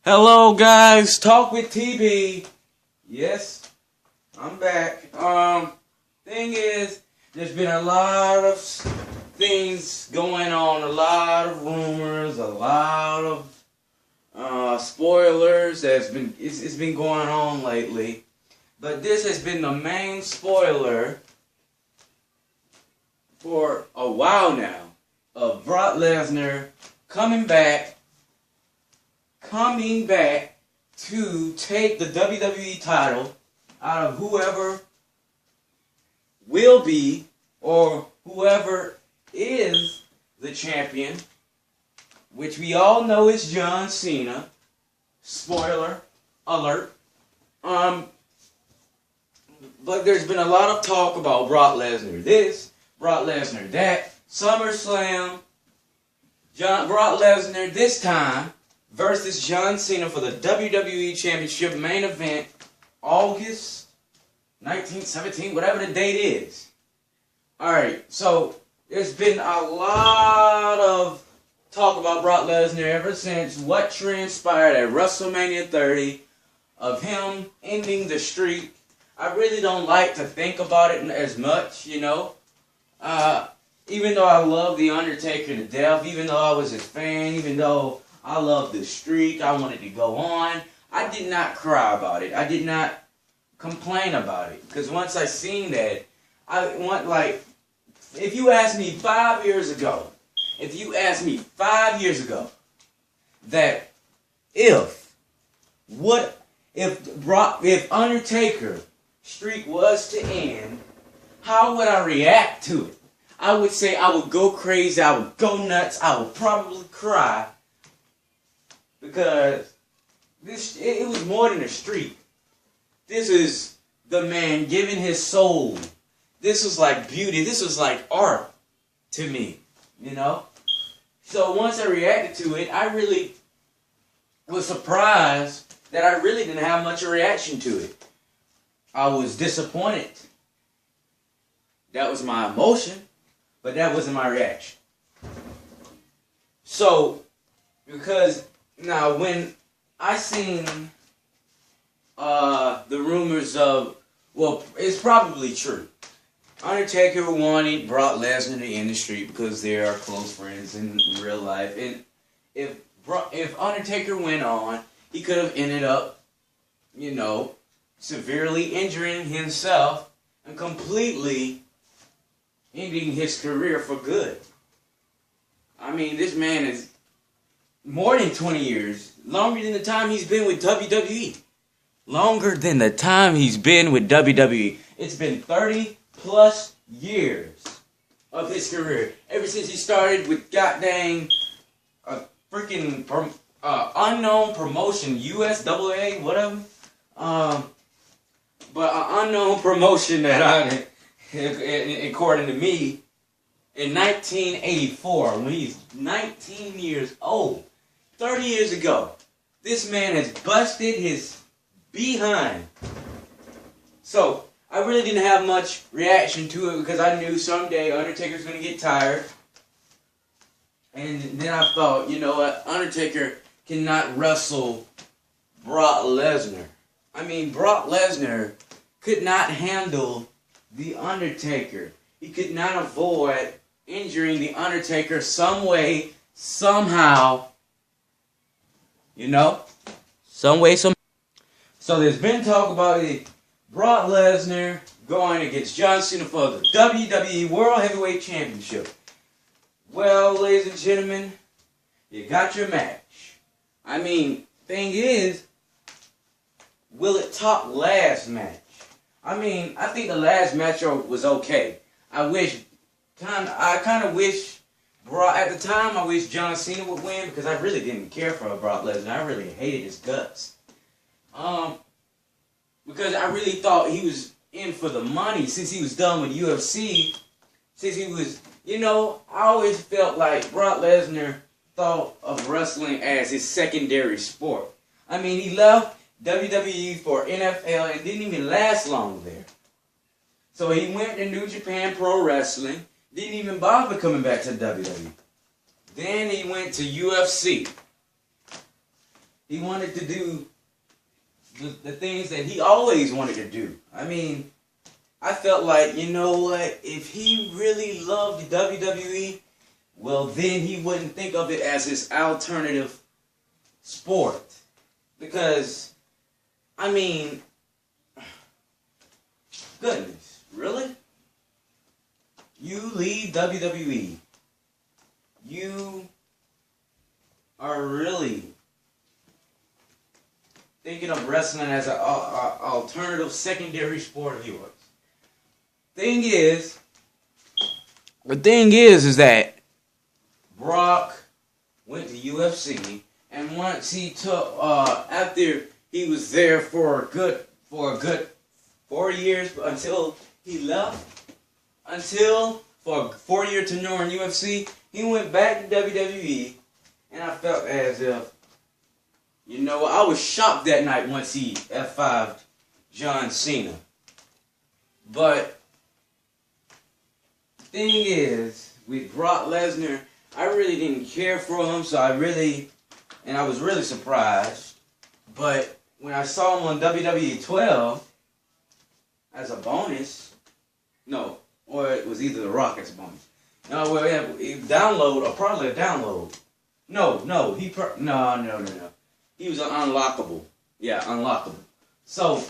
Hello guys, Talk with TB. Yes, I'm back. Thing is, there's been a lot of things going on, a lot of rumors, a lot of spoilers it's been going on lately. But this has been the main spoiler for a while now of Brock Lesnar coming back to take the WWE title out of whoever will be or whoever is the champion, which we all know is John Cena. Spoiler alert. But there's been a lot of talk about Brock Lesnar this, Brock Lesnar that, SummerSlam, Brock Lesnar this time versus John Cena for the WWE Championship main event, August 19th, 17th, whatever the date is. Alright, so there's been a lot of talk about Brock Lesnar ever since what transpired at WrestleMania 30 of him ending the streak. I really don't like to think about it as much, you know. Even though I love The Undertaker to death, even though I was his fan, even though I loved the streak, I wanted to go on, I did not cry about it. I did not complain about it. Because once I seen that, if you asked me 5 years ago, that if Undertaker streak was to end, how would I react to it? I would say I would go crazy, I would go nuts, I would probably cry, because it was more than a streak. This is the man giving his soul. This was like beauty, this was like art to me, you know? So once I reacted to it, I really was surprised that I really didn't have much of a reaction to it. I was disappointed. That was my emotion, but that wasn't my reaction. So, because now when I seen the rumors of, well, it's probably true. Undertaker wanted Brock Lesnar to end the streak because they are close friends in real life, and if Undertaker went on, he could have ended up, you know, severely injuring himself and completely ending his career for good. I mean, this man is more than 20 years, longer than the time he's been with WWE. Longer than the time he's been with WWE. It's been 30 plus years of his career. Ever since he started with goddamn a freaking unknown promotion, USAA, whatever. But an unknown promotion that according to me, in 1984, when he's 19 years old, 30 years ago, this man has busted his behind. So, I really didn't have much reaction to it because I knew someday Undertaker's going to get tired. And then I thought, you know what, Undertaker cannot wrestle Brock Lesnar. I mean, Brock Lesnar could not handle The Undertaker. He could not avoid injuring The Undertaker some way, somehow. You know? Some way, somehow. So there's been talk about it. Brock Lesnar going against John Cena for the WWE World Heavyweight Championship. Well, ladies and gentlemen, you got your match. I mean, thing is, will it top last match? I mean, I think the last match was okay. I kind of wish, at the time, I wish John Cena would win because I really didn't care for Brock Lesnar. I really hated his guts. Because I really thought he was in for the money since he was done with UFC. Since he was, you know, I always felt like Brock Lesnar thought of wrestling as his secondary sport. I mean, he left WWE for NFL and didn't even last long there. So he went to New Japan Pro Wrestling, didn't even bother coming back to WWE. Then he went to UFC. He wanted to do the things that he always wanted to do. I mean, I felt like, you know what, if he really loved the WWE, well, then he wouldn't think of it as his alternative sport. Because, I mean, goodness, really? You leave WWE. You are really thinking of wrestling as an alternative secondary sport of yours. The thing is that Brock went to UFC, and once he took, after he was there for a good 4 years until he left, for a 4-year tenure in UFC, he went back to WWE, and I felt as if, you know, I was shocked that night once he F5'd John Cena. But the thing is, with Brock Lesnar, I really didn't care for him, so I was really surprised. But when I saw him on WWE 12 as a bonus, or it was either The Rock as a bonus. No, well, yeah, download, or probably a download. No. He was an unlockable. Yeah, unlockable. So,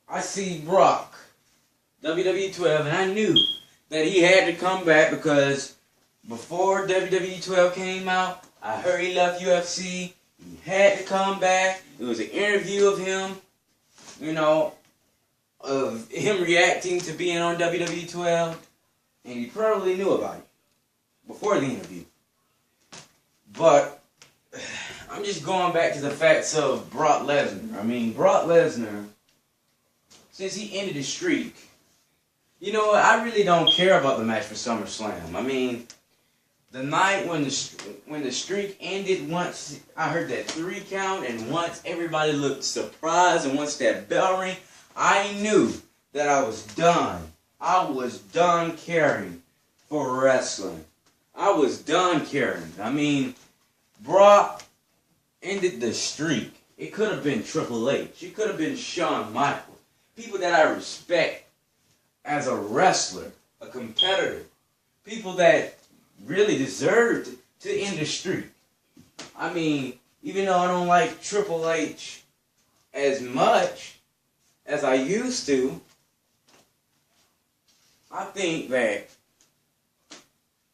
I see Brock, WWE 12, and I knew that he had to come back because before WWE 12 came out, I heard he left UFC. He had to come back. It was an interview of him, you know, of him reacting to being on WWE 12, and he probably knew about it before the interview. But I'm just going back to the facts of Brock Lesnar. I mean, Brock Lesnar, since he ended his streak, you know what, I really don't care about the match for SummerSlam. I mean, the night when the streak ended, once I heard that 3 count, and once everybody looked surprised, and once that bell rang, I knew that I was done. I was done caring for wrestling. I was done caring. I mean, Brock ended the streak. It could have been Triple H. It could have been Shawn Michaels. People that I respect as a wrestler, a competitor. People that really deserved to end the streak. I mean, even though I don't like Triple H as much as I used to, I think that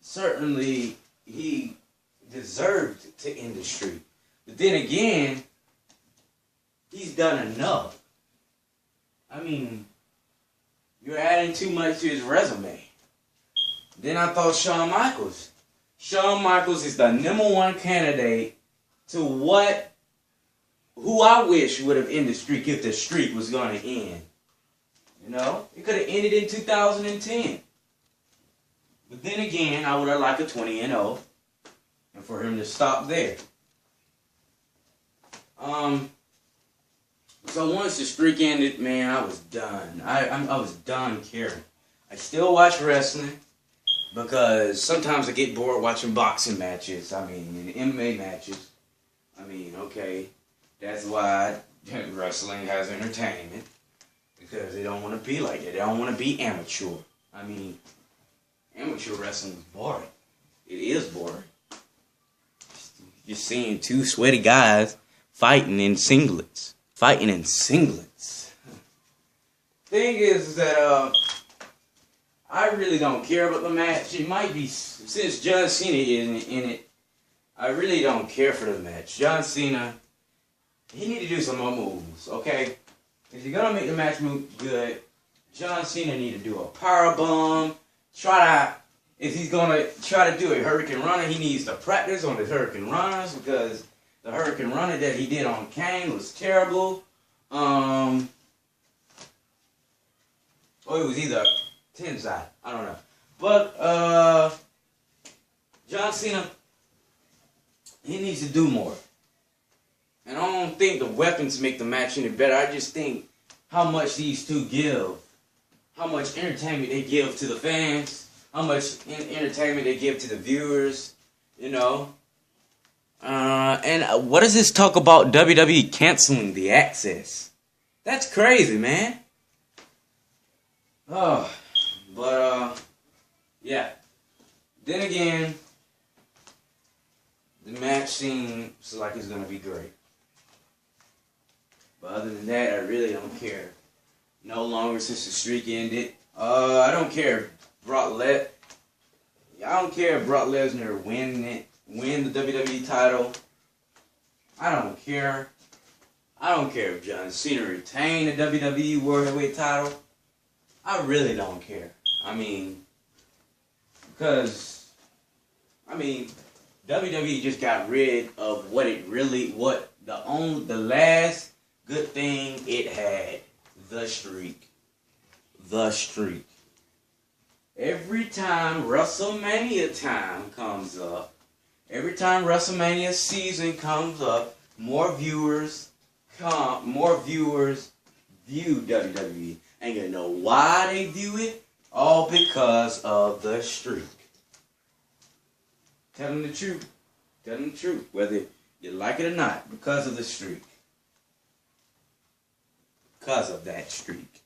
certainly he deserved to end the streak. But then again, he's done enough. I mean, you're adding too much to his resume. Then I thought Shawn Michaels. Shawn Michaels is the #1 candidate to who I wish would have ended the streak if the streak was going to end. You know? It could have ended in 2010. But then again, I would have liked a 20-0. And for him to stop there. So once the streak ended, man, I was done. I was done caring. I still watch wrestling because sometimes I get bored watching boxing matches. I mean, and MMA matches. I mean, okay, that's why wrestling has entertainment, because they don't want to be like that. They don't want to be amateur. I mean, amateur wrestling is boring. It is boring. You're seeing 2 sweaty guys fighting in singlets. Thing is that I really don't care about the match. It might be, since John Cena is in it, I really don't care for the match. John Cena, he need to do some more moves, okay? If you're gonna make the match move good, John Cena need to do a powerbomb. If he's gonna try to do a Hurricane Runner, he needs to practice on his Hurricane Runners, because the Hurricane Runner that he did on Kane was terrible. Or it was either Tensai, I don't know. But John Cena, he needs to do more. And I don't think the weapons make the match any better. I just think how much these two give, how much entertainment they give to the fans, how much entertainment they give to the viewers, you know. And what does this talk about WWE canceling the access? That's crazy, man. Oh, but yeah. Then again, the match seems like it's gonna be great. But other than that, I really don't care. No longer since the streak ended. I don't care. I don't care if Brock Lesnar win the WWE title. I don't care. I don't care if John Cena retain the WWE World Heavyweight title. I really don't care. Because WWE just got rid of the last good thing it had, the streak. The streak. Every time WrestleMania time comes up, every time WrestleMania season comes up, more viewers view WWE. And you know why they view it? All because of the streak. Tell them the truth. Tell them the truth. Whether you like it or not. Because of the streak. Because of that streak.